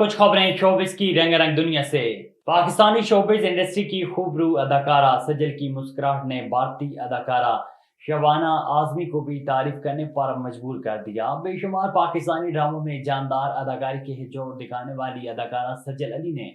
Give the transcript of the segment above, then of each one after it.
कुछ खबरें शोबिस की रंग दुनिया से। पाकिस्तानी शोबिस इंडस्ट्री की खूबरू अदाकारा सजल की मुस्कुराहट ने भारतीय अदाकारा शबाना आजमी को भी तारीफ करने पर मजबूर कर दिया। बेशुमार पाकिस्तानी ड्रामों में जानदार अदाकारी के जोर दिखाने वाली अदाकारा सजल अली ने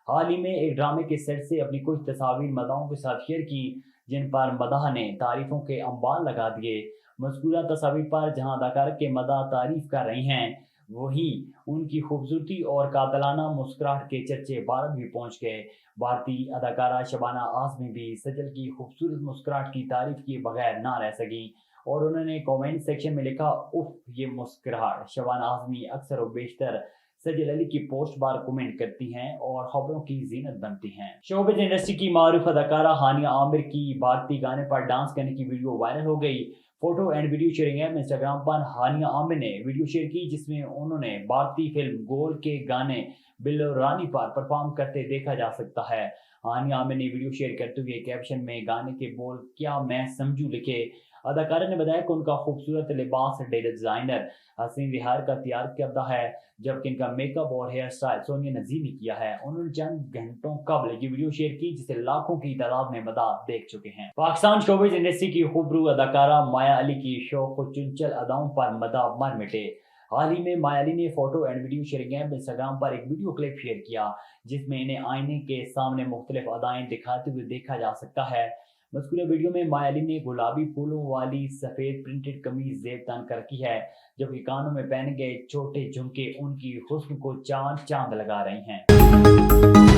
हाल ही में एक ड्रामे के सेट से अपनी कुछ तस्वीर मदाहों के साथ शेयर की, जिन पर मदाह ने तारीफों के अंबार लगा दिए। मज़कूरा तस्वीर पर जहां अदाकारा के मदाह तारीफ कर रही हैं, वहीं उनकी खूबसूरती और कातलाना मुस्कुराहट के चर्चे भारत भी पहुंच गए। भारतीय अदाकारा शबाना आजमी भी सजल की खूबसूरत मुस्कुराहट की तारीफ किए बगैर ना रह सकी और उन्होंने कमेंट सेक्शन में लिखा, उफ ये मुस्कुराहट। शबाना आजमी अक्सर और बेशतर सजल अली की पोस्ट बार कमेंट करती हैं और खबरों की जीनत बनती हैं। शोबिज़ इंडस्ट्री की मारूफ अदाकारा हानिया आमिर की भारतीय गाने पर डांस करने की वीडियो वायरल हो गई। Photo and video sharing app Instagram पर हानिया आमिर ने वीडियो शेयर की, जिसमें उन्होंने भारतीय फिल्म गोल के गाने बिल्लो रानी पर परफॉर्म करते देखा जा सकता है। हानिया आमिर ने वीडियो शेयर करते हुए कैप्शन में गाने के बोल क्या मैं समझू लिखे। अदाकारा ने बताया कि उनका खूबसूरत लिबास डिजाइनर हसीन रिहार का तैयार करता है, जबकि इनका मेकअप और हेयर स्टाइल सोनिया नजीम ने किया है। उन्होंने चंद घंटों कबल ये वीडियो शेयर की, जिसे लाखों की तादाद में मदाह देख चुके हैं। पाकिस्तान शोबिज़ इंडस्ट्री की खूबरू अदाकारा माया अली की शौक और चंचल अदाओं पर मदाह मर मिटे। हाल ही में माया अली ने photo and video sharing app Instagram पर एक वीडियो क्लिप शेयर किया, जिसमें इन्हें आईने के सामने मुख्तलिफ अदाएं दिखाते हुए देखा जा सकता है। मज़कूरा वीडियो में माया अली ने गुलाबी फूलों वाली सफेद प्रिंटेड कमीज जेब तन कर रखी है, जबकि कानों में पहने गए छोटे झुमके उनकी हुस्न को चांद चांद लगा रहे हैं।